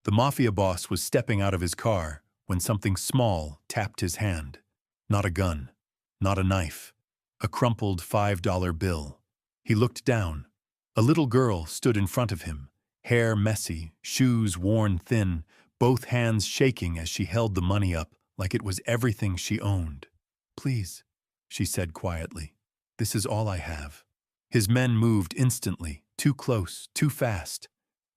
The mafia boss was stepping out of his car when something small tapped his hand. Not a gun, not a knife, a crumpled $5 bill. He looked down. A little girl stood in front of him, hair messy, shoes worn thin, both hands shaking as she held the money up like it was everything she owned. "Please," she said quietly, "this is all I have." His men moved instantly, too close, too fast.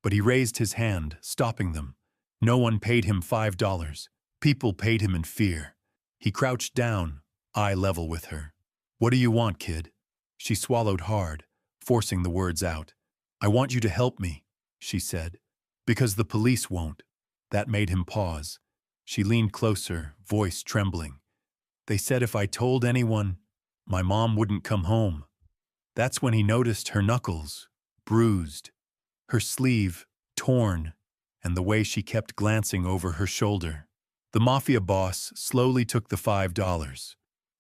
But he raised his hand, stopping them. No one paid him $5. People paid him in fear. He crouched down, eye level with her. "What do you want, kid?" She swallowed hard, forcing the words out. "I want you to help me," she said. "Because the police won't." That made him pause. She leaned closer, voice trembling. "They said if I told anyone, my mom wouldn't come home." That's when he noticed her knuckles, bruised, her sleeve torn, and the way she kept glancing over her shoulder. The mafia boss slowly took the $5,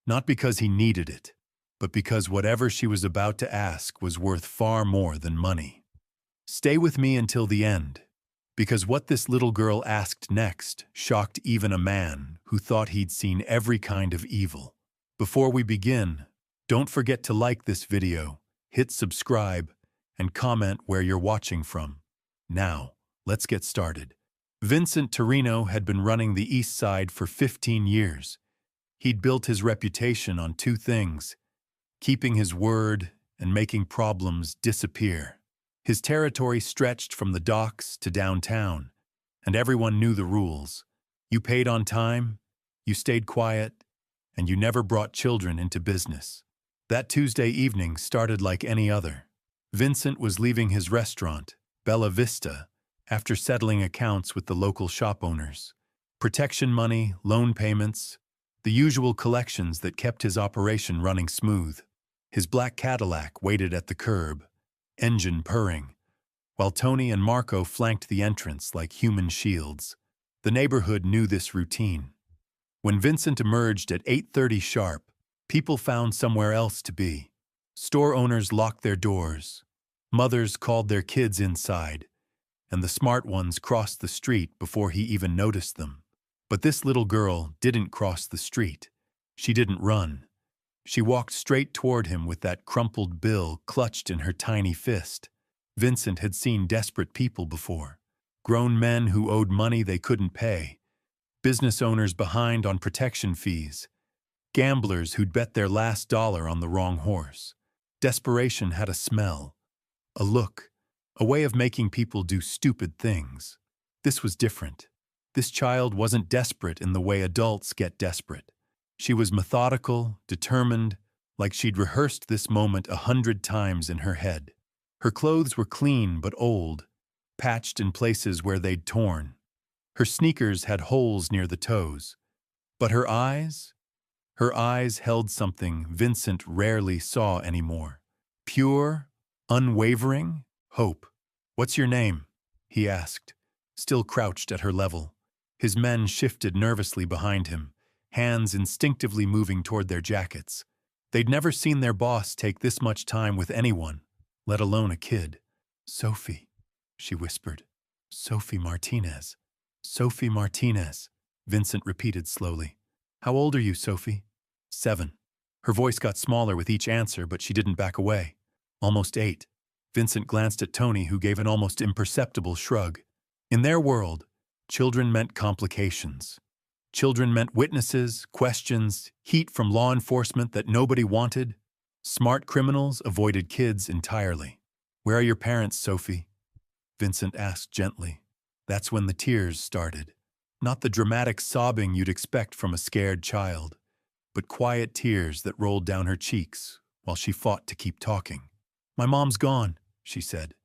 not because he needed it, but because whatever she was about to ask was worth far more than money. "Stay with me until the end," because what this little girl asked next shocked even a man who thought he'd seen every kind of evil. Before we begin, don't forget to like this video, hit subscribe, and comment where you're watching from. Now, let's get started. Vincent Torino had been running the East Side for 15 years. He'd built his reputation on two things: keeping his word and making problems disappear. His territory stretched from the docks to downtown, and everyone knew the rules. You paid on time, you stayed quiet, and you never brought children into business. That Tuesday evening started like any other. Vincent was leaving his restaurant, Bella Vista, after settling accounts with the local shop owners. Protection money, loan payments, the usual collections that kept his operation running smooth. His black Cadillac waited at the curb, engine purring, while Tony and Marco flanked the entrance like human shields. The neighborhood knew this routine. When Vincent emerged at 8:30 sharp, people found somewhere else to be. Store owners locked their doors. Mothers called their kids inside, and the smart ones crossed the street before he even noticed them. But this little girl didn't cross the street. She didn't run. She walked straight toward him with that crumpled bill clutched in her tiny fist. Vincent had seen desperate people before. Grown men who owed money they couldn't pay. Business owners behind on protection fees. Gamblers who'd bet their last dollar on the wrong horse. Desperation had a smell, a look, a way of making people do stupid things. This was different. This child wasn't desperate in the way adults get desperate. She was methodical, determined, like she'd rehearsed this moment 100 times in her head. Her clothes were clean but old, patched in places where they'd torn. Her sneakers had holes near the toes. But her eyes held something Vincent rarely saw anymore. Pure, unwavering hope. "What's your name?" he asked, still crouched at her level. His men shifted nervously behind him, hands instinctively moving toward their jackets. They'd never seen their boss take this much time with anyone, let alone a kid. "Sophie," she whispered. "Sophie Martinez. Sophie Martinez," Vincent repeated slowly. "How old are you, Sophie?" 7. Her voice got smaller with each answer, but she didn't back away. "Almost 8. Vincent glanced at Tony, who gave an almost imperceptible shrug. In their world, children meant complications. Children meant witnesses, questions, heat from law enforcement that nobody wanted. Smart criminals avoided kids entirely. "Where are your parents, Sophie?" Vincent asked gently. That's when the tears started. Not the dramatic sobbing you'd expect from a scared child, but quiet tears that rolled down her cheeks while she fought to keep talking. "My mom's gone," she said.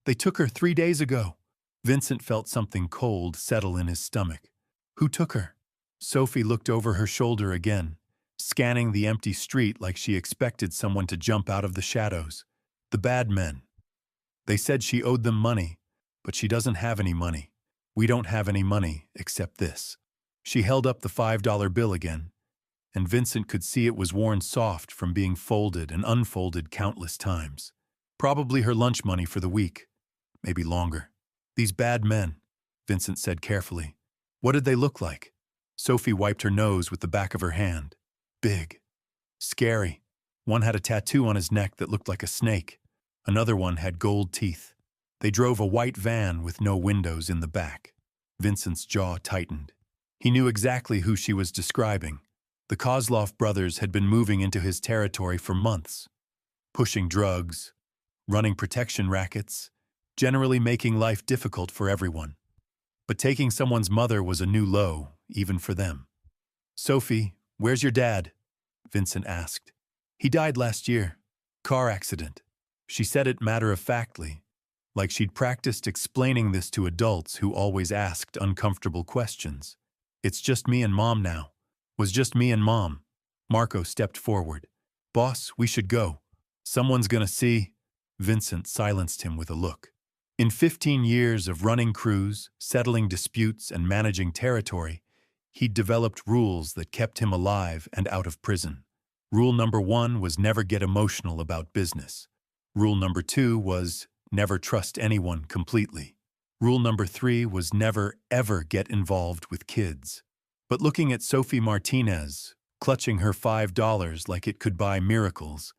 "They took her 3 days ago." Vincent felt something cold settle in his stomach. "Who took her?" Sophie looked over her shoulder again, scanning the empty street like she expected someone to jump out of the shadows. "The bad men. They said she owed them money, but she doesn't have any money. We don't have any money except this." She held up the $5 bill again, and Vincent could see it was worn soft from being folded and unfolded countless times. Probably her lunch money for the week, maybe longer. These bad men, Vincent said carefully. What did they look like? Sophie wiped her nose with the back of her hand. Big. Scary. One had a tattoo on his neck that looked like a snake. Another one had gold teeth. They drove a white van with no windows in the back. Vincent's jaw tightened. He knew exactly who she was describing. The Kozlov brothers had been moving into his territory for months, pushing drugs, running protection rackets, generally making life difficult for everyone. But taking someone's mother was a new low, even for them. Sophie, where's your dad? Vincent asked. He died last year. Car accident. She said it matter-of-factly, like she'd practiced explaining this to adults who always asked uncomfortable questions. It's just me and Mom now. Was just me and Mom. Marco stepped forward. Boss, we should go. Someone's gonna see. Vincent silenced him with a look. In 15 years of running crews, settling disputes, and managing territory, he'd developed rules that kept him alive and out of prison. Rule number 1 was never get emotional about business. Rule number 2 was never trust anyone completely. Rule number 3 was never, ever get involved with kids. But looking at Sophie Martinez, clutching her $5 like it could buy miracles,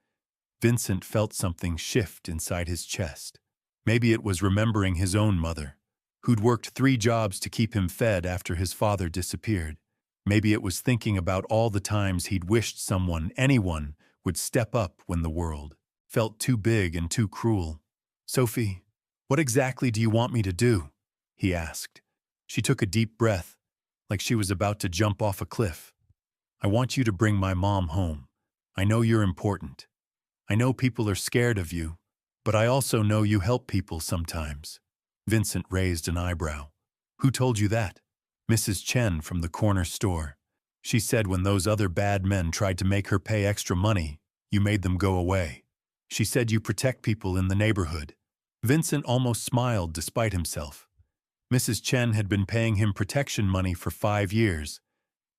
Vincent felt something shift inside his chest. Maybe it was remembering his own mother, who'd worked 3 jobs to keep him fed after his father disappeared. Maybe it was thinking about all the times he'd wished someone, anyone, would step up when the world felt too big and too cruel. Sophie, what exactly do you want me to do? He asked. She took a deep breath, like she was about to jump off a cliff. I want you to bring my mom home. I know you're important. I know people are scared of you, but I also know you help people sometimes. Vincent raised an eyebrow. Who told you that? Mrs. Chen from the corner store. She said when those other bad men tried to make her pay extra money, you made them go away. She said you protect people in the neighborhood. Vincent almost smiled despite himself. Mrs. Chen had been paying him protection money for 5 years,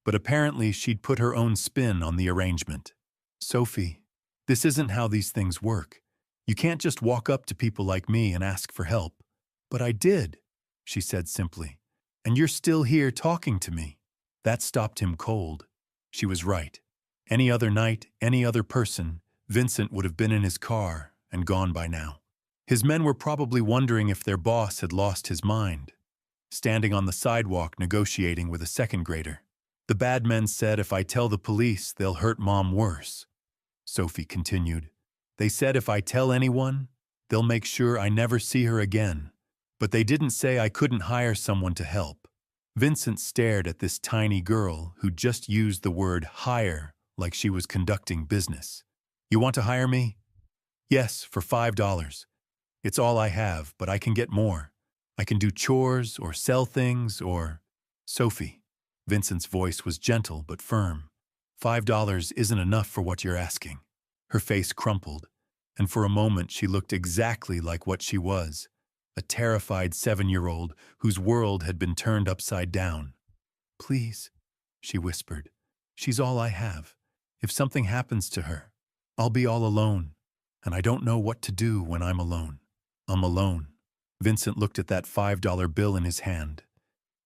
but apparently she'd put her own spin on the arrangement. Sophie, this isn't how these things work. You can't just walk up to people like me and ask for help. But I did, she said simply. And you're still here talking to me. That stopped him cold. She was right. Any other night, any other person, Vincent would have been in his car and gone by now. His men were probably wondering if their boss had lost his mind, standing on the sidewalk negotiating with a second grader. The bad men said if I tell the police, they'll hurt Mom worse. Sophie continued. They said if I tell anyone, they'll make sure I never see her again. But they didn't say I couldn't hire someone to help. Vincent stared at this tiny girl who just used the word hire like she was conducting business. You want to hire me? Yes, for $5. It's all I have, but I can get more. I can do chores or sell things or... Sophie. Vincent's voice was gentle but firm. $5 isn't enough for what you're asking. Her face crumpled, and for a moment she looked exactly like what she was, a terrified 7-year-old whose world had been turned upside down. Please, she whispered. She's all I have. If something happens to her, I'll be all alone, and I don't know what to do when I'm alone. I'm alone. Vincent looked at that $5 bill in his hand,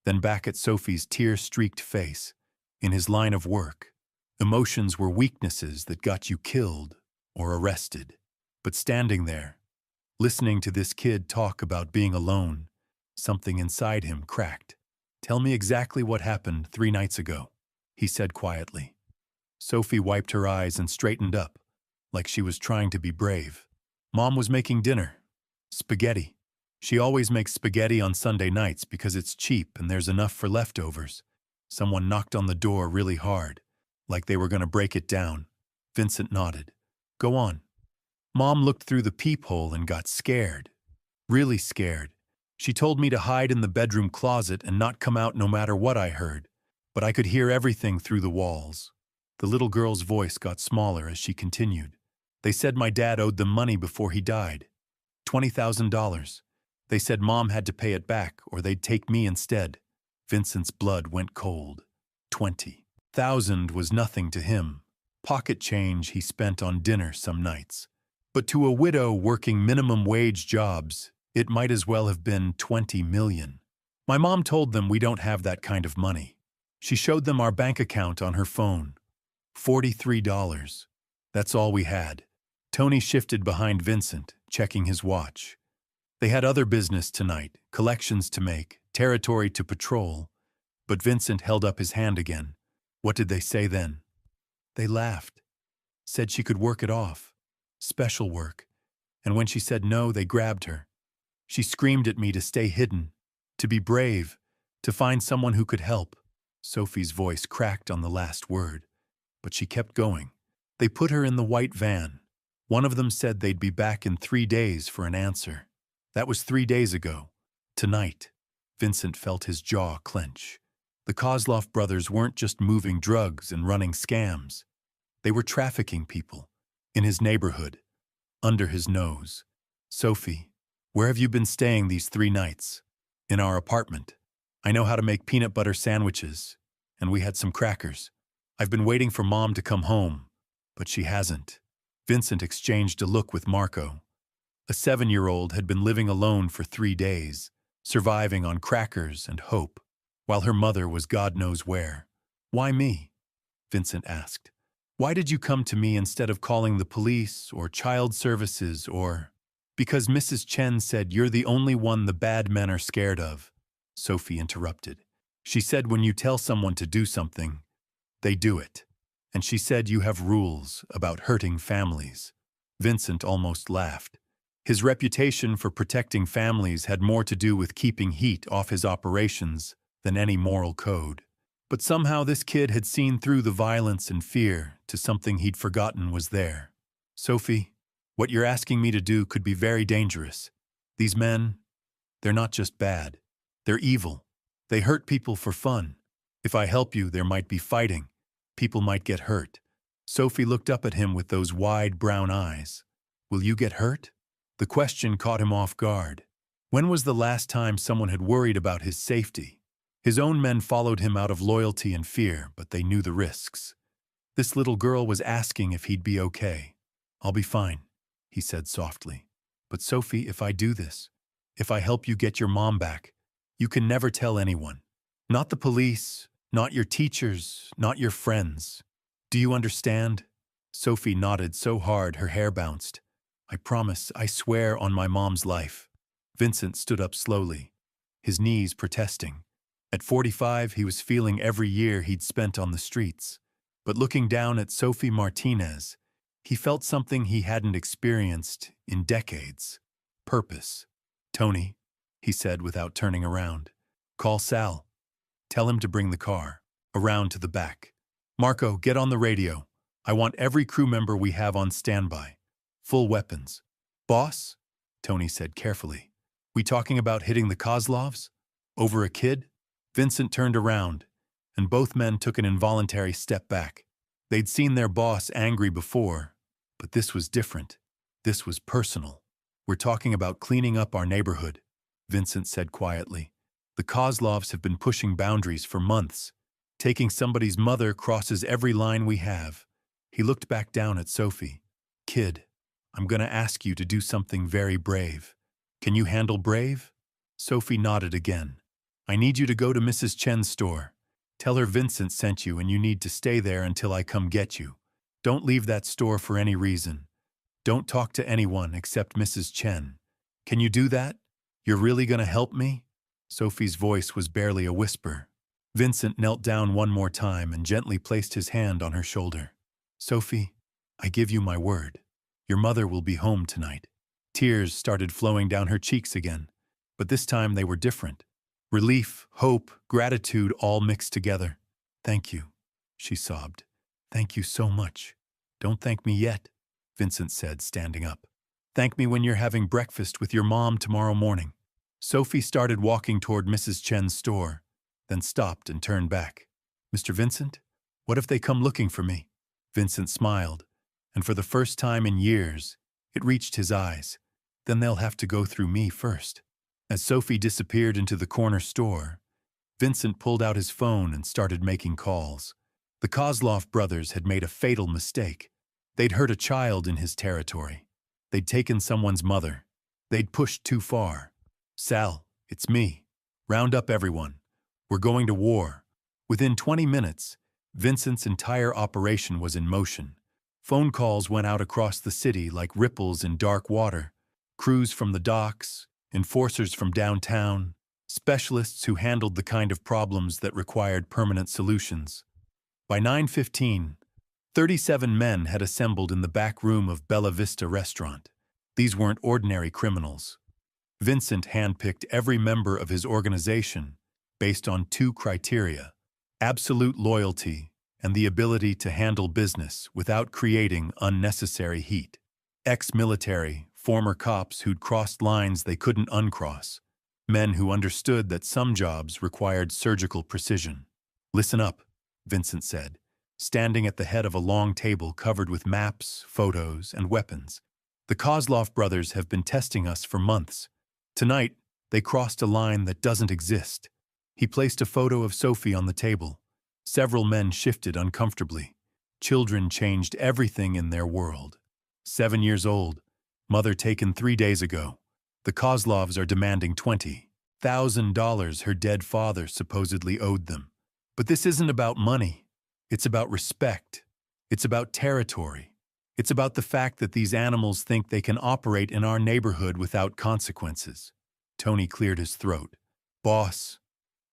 then back at Sophie's tear-streaked face. In his line of work, emotions were weaknesses that got you killed or arrested. But standing there, listening to this kid talk about being alone, something inside him cracked. Tell me exactly what happened 3 nights ago, he said quietly. Sophie wiped her eyes and straightened up, like she was trying to be brave. Mom was making dinner. Spaghetti. She always makes spaghetti on Sunday nights because it's cheap and there's enough for leftovers. Someone knocked on the door really hard, like they were going to break it down. Vincent nodded. Go on. Mom looked through the peephole and got scared. Really scared. She told me to hide in the bedroom closet and not come out no matter what I heard, but I could hear everything through the walls. The little girl's voice got smaller as she continued. They said my dad owed them money before he died. $20,000. They said Mom had to pay it back or they'd take me instead. Vincent's blood went cold. 20,000 was nothing to him. Pocket change he spent on dinner some nights. But to a widow working minimum wage jobs, it might as well have been 20 million. My mom told them we don't have that kind of money. She showed them our bank account on her phone. $43. That's all we had. Tony shifted behind Vincent, checking his watch. They had other business tonight, collections to make, territory to patrol. But Vincent held up his hand again. What did they say then? They laughed. Said she could work it off. Special work. And when she said no, they grabbed her. She screamed at me to stay hidden, to be brave, to find someone who could help. Sophie's voice cracked on the last word, but she kept going. They put her in the white van. One of them said they'd be back in 3 days for an answer. That was 3 days ago. Tonight, Vincent felt his jaw clench. The Kozlov brothers weren't just moving drugs and running scams. They were trafficking people. In his neighborhood. Under his nose. Sophie, where have you been staying these 3 nights? In our apartment. I know how to make peanut butter sandwiches. And we had some crackers. I've been waiting for Mom to come home. But she hasn't. Vincent exchanged a look with Marco. A 7-year-old had been living alone for 3 days, surviving on crackers and hope, while her mother was God knows where. Why me? Vincent asked. Why did you come to me instead of calling the police or child services or… Because Mrs. Chen said you're the only one the bad men are scared of, Sophie interrupted. She said when you tell someone to do something, they do it. And she said you have rules about hurting families. Vincent almost laughed. His reputation for protecting families had more to do with keeping heat off his operations than any moral code. But somehow this kid had seen through the violence and fear to something he'd forgotten was there. Sophie, what you're asking me to do could be very dangerous. These men, they're not just bad. They're evil. They hurt people for fun. If I help you, there might be fighting. People might get hurt. Sophie looked up at him with those wide brown eyes. Will you get hurt? The question caught him off guard. When was the last time someone had worried about his safety? His own men followed him out of loyalty and fear, but they knew the risks. This little girl was asking if he'd be okay. I'll be fine, he said softly. But Sophie, if I do this, if I help you get your mom back, you can never tell anyone. Not the police, not your teachers, not your friends. Do you understand? Sophie nodded so hard her hair bounced. I promise, I swear on my mom's life. Vincent stood up slowly, his knees protesting. At 45, he was feeling every year he'd spent on the streets. But looking down at Sophie Martinez, he felt something he hadn't experienced in decades. Purpose. Tony, he said without turning around. Call Sal. Tell him to bring the car. Around to the back. Marco, get on the radio. I want every crew member we have on standby. Full weapons. Boss? Tony said carefully. We talking about hitting the Kozlovs? Over a kid? Vincent turned around, and both men took an involuntary step back. They'd seen their boss angry before, but this was different. This was personal. We're talking about cleaning up our neighborhood, Vincent said quietly. The Kozlovs have been pushing boundaries for months. Taking somebody's mother crosses every line we have. He looked back down at Sophie. Kid, I'm gonna ask you to do something very brave. Can you handle brave? Sophie nodded again. I need you to go to Mrs. Chen's store. Tell her Vincent sent you and you need to stay there until I come get you. Don't leave that store for any reason. Don't talk to anyone except Mrs. Chen. Can you do that? You're really gonna help me? Sophie's voice was barely a whisper. Vincent knelt down one more time and gently placed his hand on her shoulder. Sophie, I give you my word. Your mother will be home tonight. Tears started flowing down her cheeks again, but this time they were different. Relief, hope, gratitude all mixed together. Thank you, she sobbed. Thank you so much. Don't thank me yet, Vincent said, standing up. Thank me when you're having breakfast with your mom tomorrow morning. Sophie started walking toward Mrs. Chen's store, then stopped and turned back. Mr. Vincent, what if they come looking for me? Vincent smiled, and for the first time in years, it reached his eyes. Then they'll have to go through me first. As Sophie disappeared into the corner store, Vincent pulled out his phone and started making calls. The Kozlov brothers had made a fatal mistake. They'd hurt a child in his territory. They'd taken someone's mother. They'd pushed too far. Sal, it's me. Round up everyone. We're going to war. Within 20 minutes, Vincent's entire operation was in motion. Phone calls went out across the city like ripples in dark water. Crews from the docks, enforcers from downtown, specialists who handled the kind of problems that required permanent solutions. By 9:15, 37 men had assembled in the back room of Bella Vista restaurant. These weren't ordinary criminals. Vincent handpicked every member of his organization based on two criteria: absolute loyalty and the ability to handle business without creating unnecessary heat. Ex-military, former cops who'd crossed lines they couldn't uncross. Men who understood that some jobs required surgical precision. "Listen up," Vincent said, standing at the head of a long table covered with maps, photos, and weapons. "The Kozlov brothers have been testing us for months. Tonight, they crossed a line that doesn't exist." He placed a photo of Sophie on the table. Several men shifted uncomfortably. Children changed everything in their world. 7 years old, mother taken 3 days ago. The Kozlovs are demanding $20,000 her dead father supposedly owed them. But this isn't about money. It's about respect. It's about territory. It's about the fact that these animals think they can operate in our neighborhood without consequences. Tony cleared his throat. "Boss,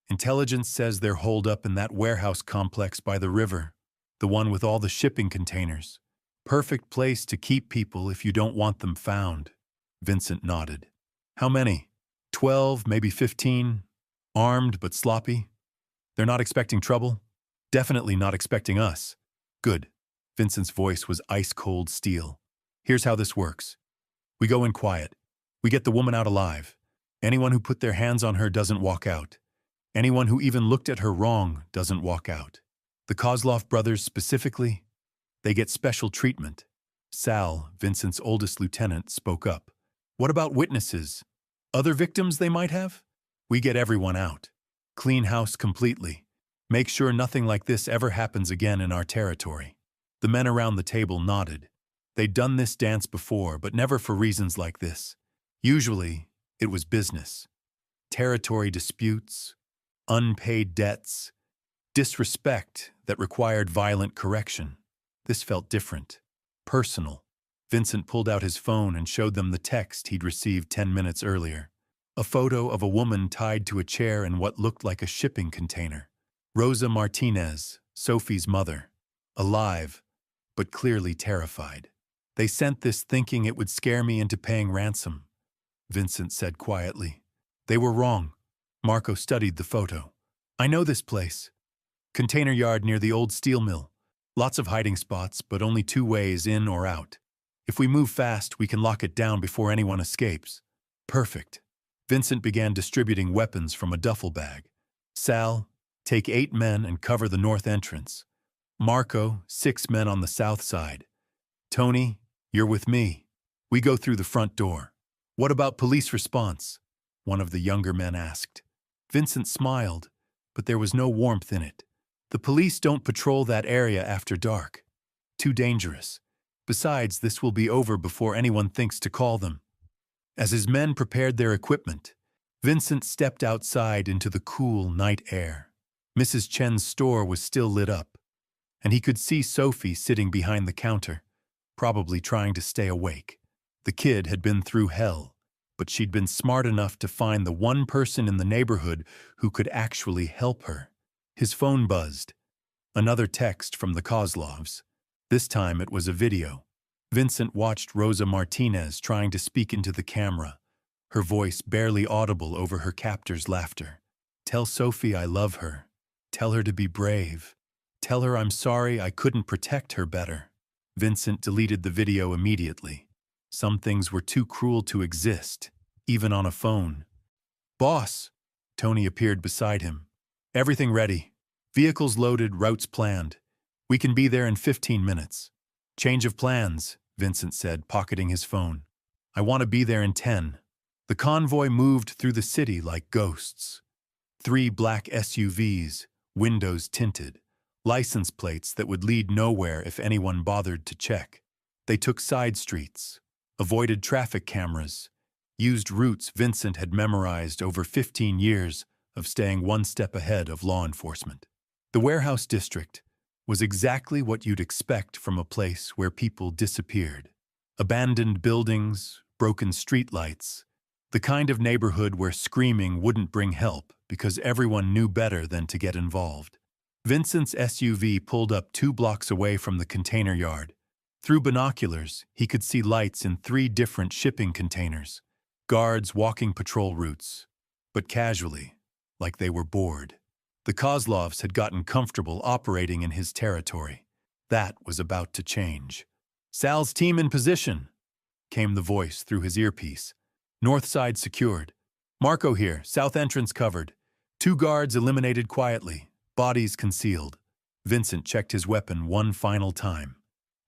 intelligence says they're holed up in that warehouse complex by the river, the one with all the shipping containers. Perfect place to keep people if you don't want them found." Vincent nodded. "How many? 12, maybe 15? Armed but sloppy? They're not expecting trouble? Definitely not expecting us." "Good." Vincent's voice was ice-cold steel. "Here's how this works. We go in quiet. We get the woman out alive. Anyone who put their hands on her doesn't walk out. Anyone who even looked at her wrong doesn't walk out. The Kozlov brothers specifically, they get special treatment." Sal, Vincent's oldest lieutenant, spoke up. "What about witnesses? Other victims they might have? We get everyone out. Clean house completely. Make sure nothing like this ever happens again in our territory." The men around the table nodded. They'd done this dance before, but never for reasons like this. Usually, it was business. Territory disputes, unpaid debts, disrespect that required violent correction. This felt different. Personal. Vincent pulled out his phone and showed them the text he'd received 10 minutes earlier. A photo of a woman tied to a chair in what looked like a shipping container. Rosa Martinez, Sophie's mother. Alive, but clearly terrified. "They sent this thinking it would scare me into paying ransom," Vincent said quietly. "They were wrong." Marco studied the photo. "I know this place. Container yard near the old steel mill. Lots of hiding spots, but only 2 ways in or out. If we move fast, we can lock it down before anyone escapes." "Perfect." Vincent began distributing weapons from a duffel bag. "Sal, take 8 men and cover the north entrance. Marco, 6 men on the south side. Tony, you're with me. We go through the front door." "What about police response?" one of the younger men asked. Vincent smiled, but there was no warmth in it. "The police don't patrol that area after dark. Too dangerous. Besides, this will be over before anyone thinks to call them." As his men prepared their equipment, Vincent stepped outside into the cool night air. Mrs. Chen's store was still lit up, and he could see Sophie sitting behind the counter, probably trying to stay awake. The kid had been through hell, but she'd been smart enough to find the one person in the neighborhood who could actually help her. His phone buzzed. Another text from the Kozlovs. This time it was a video. Vincent watched Rosa Martinez trying to speak into the camera, her voice barely audible over her captor's laughter. "Tell Sophie I love her. Tell her to be brave. Tell her I'm sorry I couldn't protect her better." Vincent deleted the video immediately. Some things were too cruel to exist, even on a phone. "Boss!" Tony appeared beside him. "Everything ready. Vehicles loaded, routes planned. We can be there in 15 minutes. "Change of plans," Vincent said, pocketing his phone. "I want to be there in 10. The convoy moved through the city like ghosts. 3 black SUVs, windows tinted. License plates that would lead nowhere if anyone bothered to check. They took side streets, avoided traffic cameras, used routes Vincent had memorized over 15 years of staying one step ahead of law enforcement. The warehouse district was exactly what you'd expect from a place where people disappeared. Abandoned buildings, broken streetlights, the kind of neighborhood where screaming wouldn't bring help because everyone knew better than to get involved. Vincent's SUV pulled up 2 blocks away from the container yard. Through binoculars, he could see lights in 3 different shipping containers, guards walking patrol routes, but casually, like they were bored. The Kozlovs had gotten comfortable operating in his territory. That was about to change. "Sal's team in position," came the voice through his earpiece. "North side secured. Marco here, south entrance covered. 2 guards eliminated quietly, bodies concealed." Vincent checked his weapon one final time.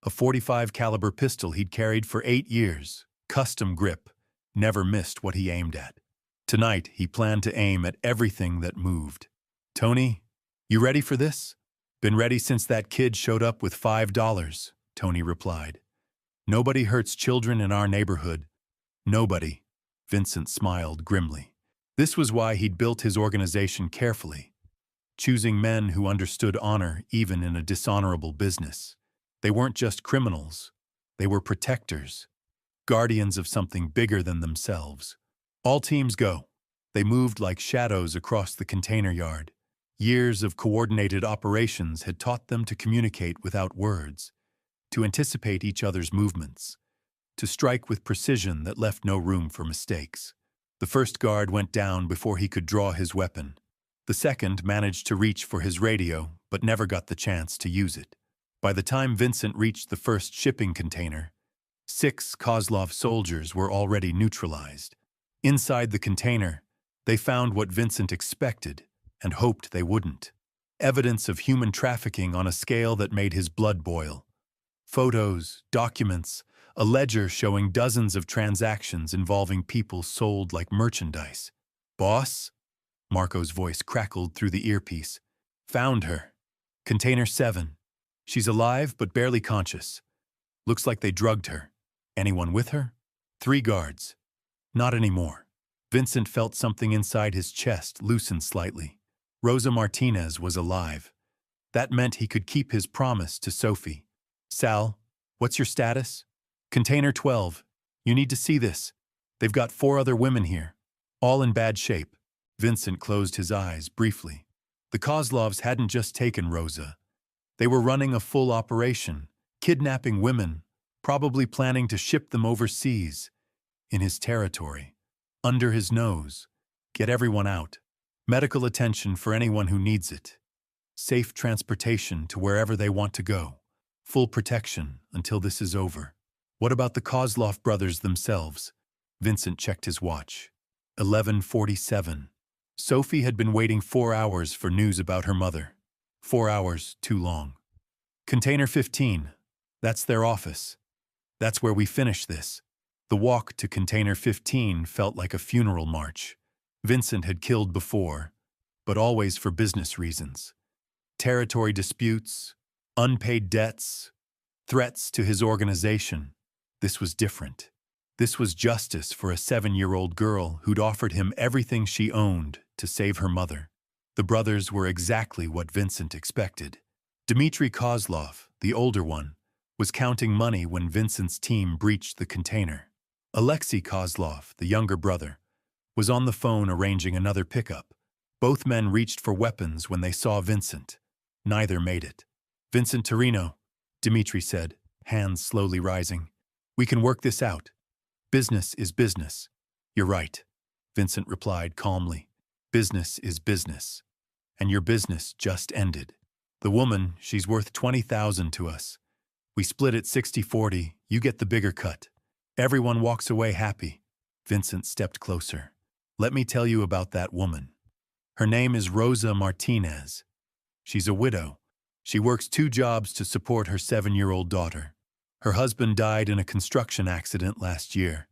A .45 caliber pistol he'd carried for 8 years, custom grip, never missed what he aimed at. Tonight, he planned to aim at everything that moved. "Tony, you ready for this?" "Been ready since that kid showed up with $5, Tony replied. "Nobody hurts children in our neighborhood. Nobody." Vincent smiled grimly. This was why he'd built his organization carefully, choosing men who understood honor even in a dishonorable business. They weren't just criminals. They were protectors, guardians of something bigger than themselves. "All teams go." They moved like shadows across the container yard. Years of coordinated operations had taught them to communicate without words, to anticipate each other's movements, to strike with precision that left no room for mistakes. The first guard went down before he could draw his weapon. The second managed to reach for his radio, but never got the chance to use it. By the time Vincent reached the first shipping container, 6 Kozlov soldiers were already neutralized. Inside the container, they found what Vincent expected and hoped they wouldn't. Evidence of human trafficking on a scale that made his blood boil. Photos, documents, a ledger showing dozens of transactions involving people sold like merchandise. "Boss?" Marco's voice crackled through the earpiece. "Found her. Container 7. She's alive but barely conscious. Looks like they drugged her. Anyone with her?" 3 guards. Not anymore. Vincent felt something inside his chest loosen slightly. Rosa Martinez was alive. That meant he could keep his promise to Sophie. "Sal, what's your status?" "Container 12. You need to see this. They've got 4 other women here, all in bad shape." Vincent closed his eyes briefly. The Kozlovs hadn't just taken Rosa. They were running a full operation, kidnapping women, probably planning to ship them overseas. In his territory, under his nose. Get everyone out. Medical attention for anyone who needs it. Safe transportation to wherever they want to go. Full protection until this is over. What about the Kozlov brothers themselves? Vincent checked his watch. 11:47. Sophie had been waiting 4 hours for news about her mother. 4 hours too long. Container 15. That's their office. That's where we finish this. The walk to Container 15 felt like a funeral march. Vincent had killed before, but always for business reasons. Territory disputes, unpaid debts, threats to his organization. This was different. This was justice for a 7-year-old girl who'd offered him everything she owned to save her mother. The brothers were exactly what Vincent expected. Dmitry Kozlov, the older one, was counting money when Vincent's team breached the container. Alexei Kozlov, the younger brother, was on the phone arranging another pickup. Both men reached for weapons when they saw Vincent. Neither made it. "Vincent Torino," Dmitry said, hands slowly rising. "We can work this out. Business is business." "You're right," Vincent replied calmly. "Business is business. And your business just ended. The woman, she's worth $20,000 to us. We split it 60-40, you get the bigger cut. Everyone walks away happy." Vincent stepped closer. "Let me tell you about that woman. Her name is Rosa Martinez. She's a widow. She works 2 jobs to support her 7-year-old daughter. Her husband died in a construction accident last year,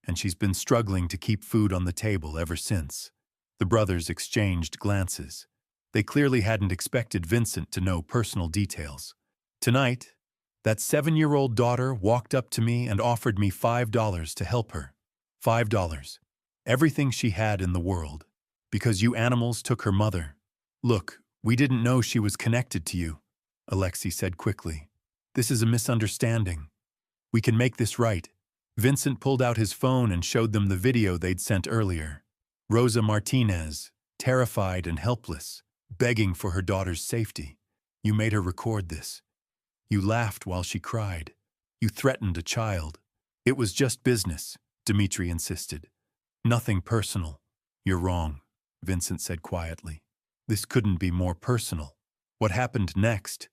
and she's been struggling to keep food on the table ever since." The brothers exchanged glances. They clearly hadn't expected Vincent to know personal details. "Tonight, that 7-year-old daughter walked up to me and offered me $5 to help her. $5. Everything she had in the world. Because you animals took her mother. Look, we didn't know she was connected to you, Alexei said quickly. This is a misunderstanding. We can make this right. Vincent pulled out his phone and showed them the video they'd sent earlier. Rosa Martinez, terrified and helpless, begging for her daughter's safety. You made her record this. You laughed while she cried. You threatened a child. It was just business, Dmitri insisted. Nothing personal. You're wrong, Vincent said quietly. This couldn't be more personal. What happened next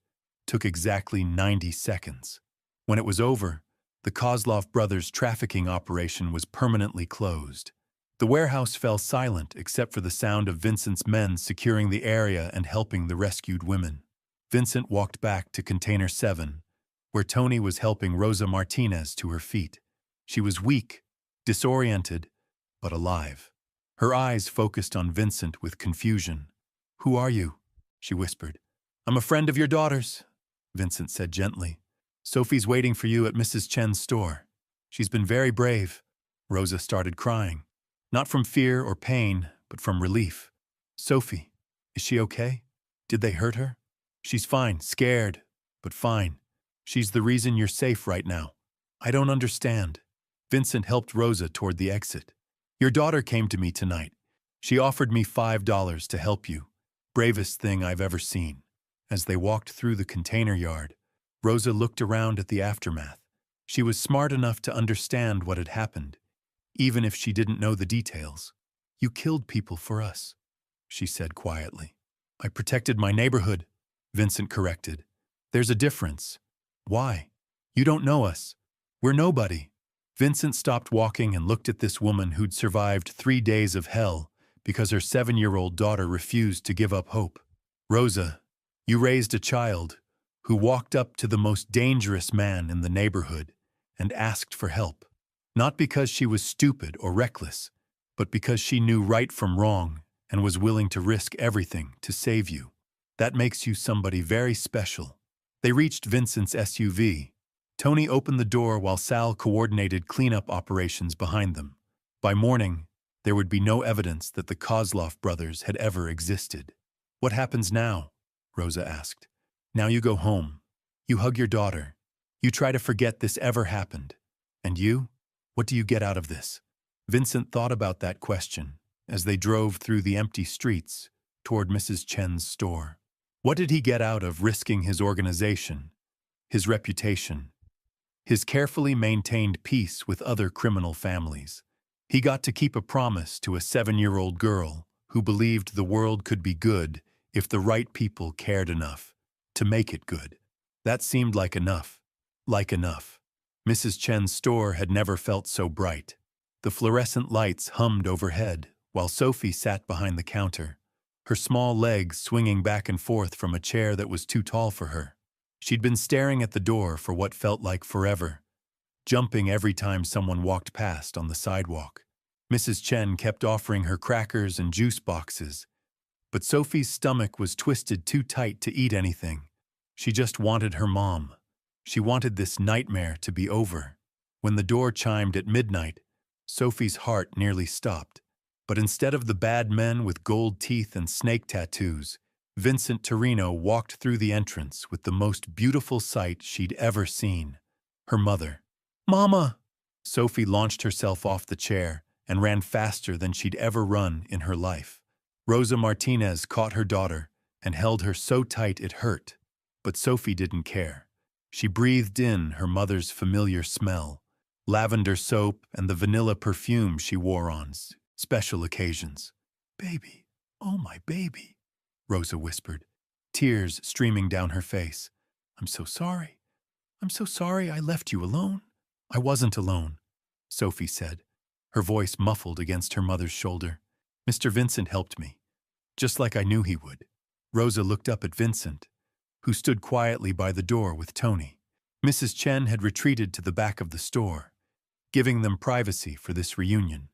took exactly 90 seconds. When it was over, the Kozlov brothers' trafficking operation was permanently closed. The warehouse fell silent except for the sound of Vincent's men securing the area and helping the rescued women. Vincent walked back to Container 7, where Tony was helping Rosa Martinez to her feet. She was weak, disoriented, but alive. Her eyes focused on Vincent with confusion. "Who are you?" she whispered. "I'm a friend of your daughter's," Vincent said gently. "Sophie's waiting for you at Mrs. Chen's store. She's been very brave." Rosa started crying. Not from fear or pain, but from relief. "Sophie, is she okay? Did they hurt her?" "She's fine, scared, but fine. She's the reason you're safe right now." "I don't understand." Vincent helped Rosa toward the exit. "Your daughter came to me tonight. She offered me $5 to help you. Bravest thing I've ever seen." As they walked through the container yard, Rosa looked around at the aftermath. She was smart enough to understand what had happened, even if she didn't know the details. "You killed people for us," she said quietly. "I protected my neighborhood," Vincent corrected. "There's a difference." "Why? You don't know us. We're nobody." Vincent stopped walking and looked at this woman who'd survived 3 days of hell because her 7-year-old daughter refused to give up hope. "Rosa, you raised a child who walked up to the most dangerous man in the neighborhood and asked for help. Not because she was stupid or reckless, but because she knew right from wrong and was willing to risk everything to save you. That makes you somebody very special." They reached Vincent's SUV. Tony opened the door while Sal coordinated cleanup operations behind them. By morning, there would be no evidence that the Kozlov brothers had ever existed. "What happens now?" Rosa asked. "Now you go home. You hug your daughter. You try to forget this ever happened. And you? What do you get out of this?" Vincent thought about that question as they drove through the empty streets toward Mrs. Chen's store. What did he get out of risking his organization, his reputation, his carefully maintained peace with other criminal families? He got to keep a promise to a 7-year-old girl who believed the world could be good if the right people cared enough to make it good. That seemed like enough. Like enough. Mrs. Chen's store had never felt so bright. The fluorescent lights hummed overhead while Sophie sat behind the counter, her small legs swinging back and forth from a chair that was too tall for her. She'd been staring at the door for what felt like forever, jumping every time someone walked past on the sidewalk. Mrs. Chen kept offering her crackers and juice boxes, but Sophie's stomach was twisted too tight to eat anything. She just wanted her mom. She wanted this nightmare to be over. When the door chimed at midnight, Sophie's heart nearly stopped. But instead of the bad men with gold teeth and snake tattoos, Vincent Torino walked through the entrance with the most beautiful sight she'd ever seen. Her mother. "Mama!" Sophie launched herself off the chair and ran faster than she'd ever run in her life. Rosa Martinez caught her daughter and held her so tight it hurt. But Sophie didn't care. She breathed in her mother's familiar smell, lavender soap and the vanilla perfume she wore on special occasions. "Baby, oh my baby," Rosa whispered, tears streaming down her face. "I'm so sorry. I'm so sorry I left you alone." "I wasn't alone," Sophie said, her voice muffled against her mother's shoulder. "Mr. Vincent helped me, just like I knew he would." Rosa looked up at Vincent, who stood quietly by the door with Tony. Mrs. Chen had retreated to the back of the store, giving them privacy for this reunion.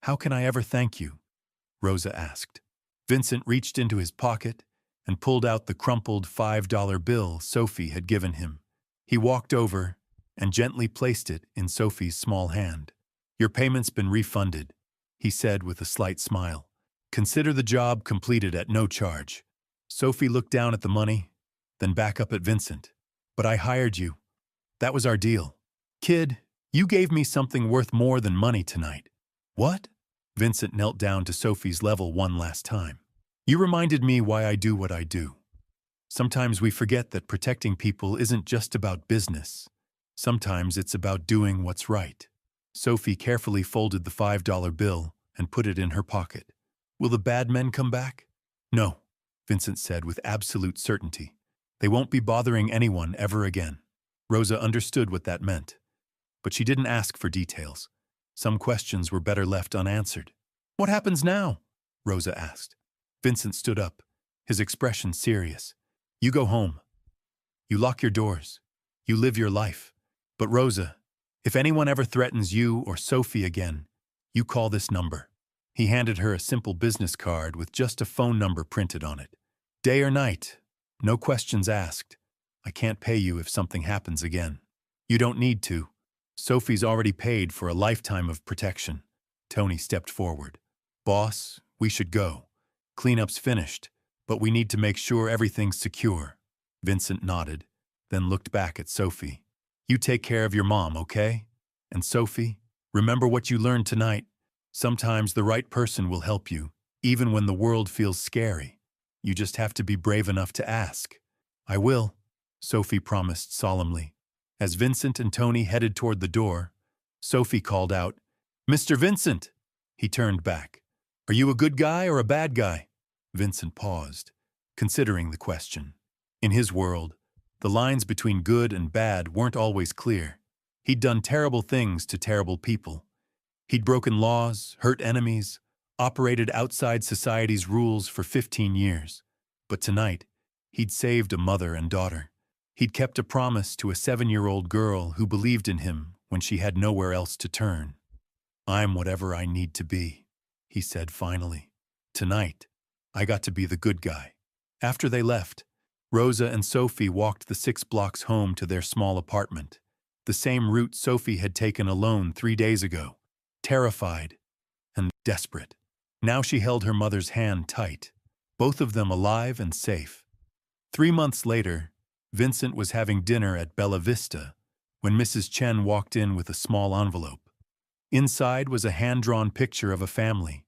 "How can I ever thank you?" Rosa asked. Vincent reached into his pocket and pulled out the crumpled $5 bill Sophie had given him. He walked over and gently placed it in Sophie's small hand. "Your payment's been refunded," he said with a slight smile. Consider the job completed at no charge. Sophie looked down at the money, then back up at Vincent. But I hired you. That was our deal. Kid, you gave me something worth more than money tonight. What? Vincent knelt down to Sophie's level one last time. You reminded me why I do what I do. Sometimes we forget that protecting people isn't just about business. Sometimes it's about doing what's right. Sophie carefully folded the $5 bill and put it in her pocket. Will the bad men come back? No, Vincent said with absolute certainty. They won't be bothering anyone ever again. Rosa understood what that meant, but she didn't ask for details. Some questions were better left unanswered. What happens now? Rosa asked. Vincent stood up, his expression serious. You go home. You lock your doors. You live your life. But Rosa, if anyone ever threatens you or Sophie again, you call this number. He handed her a simple business card with just a phone number printed on it. Day or night, no questions asked. I can't pay you if something happens again. You don't need to. Sophie's already paid for a lifetime of protection. Tony stepped forward. Boss, we should go. Cleanup's finished, but we need to make sure everything's secure. Vincent nodded, then looked back at Sophie. You take care of your mom, okay? And Sophie, remember what you learned tonight. Sometimes the right person will help you, even when the world feels scary. You just have to be brave enough to ask. I will, Sophie promised solemnly. As Vincent and Tony headed toward the door, Sophie called out, Mr. Vincent! He turned back. Are you a good guy or a bad guy? Vincent paused, considering the question. In his world, the lines between good and bad weren't always clear. He'd done terrible things to terrible people. He'd broken laws, hurt enemies, operated outside society's rules for 15 years. But tonight, he'd saved a mother and daughter. He'd kept a promise to a 7-year-old girl who believed in him when she had nowhere else to turn. I'm whatever I need to be, he said finally. Tonight, I got to be the good guy. After they left, Rosa and Sophie walked the 6 blocks home to their small apartment, the same route Sophie had taken alone 3 days ago, terrified and desperate. Now she held her mother's hand tight, both of them alive and safe. 3 months later, Vincent was having dinner at Bella Vista when Mrs. Chen walked in with a small envelope. Inside was a hand-drawn picture of a family,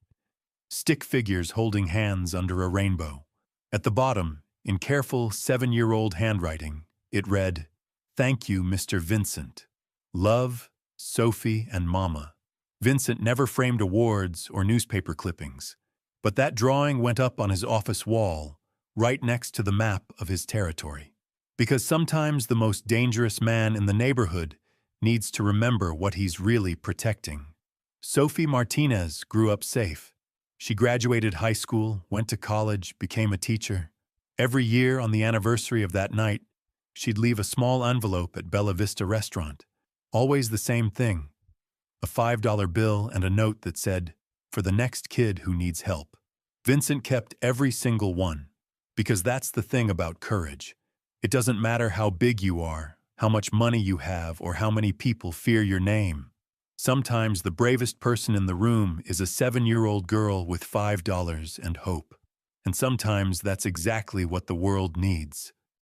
stick figures holding hands under a rainbow. At the bottom, in careful 7-year-old handwriting, it read, Thank you, Mr. Vincent. Love, Sophie and Mama. Vincent never framed awards or newspaper clippings, but that drawing went up on his office wall, right next to the map of his territory. Because sometimes the most dangerous man in the neighborhood needs to remember what he's really protecting. Sophie Martinez grew up safe. She graduated high school, went to college, became a teacher. Every year on the anniversary of that night, she'd leave a small envelope at Bella Vista restaurant. Always the same thing. A $5 bill and a note that said, for the next kid who needs help. Vincent kept every single one, because that's the thing about courage. It doesn't matter how big you are, how much money you have, or how many people fear your name. Sometimes the bravest person in the room is a 7-year-old girl with $5 and hope. And sometimes that's exactly what the world needs.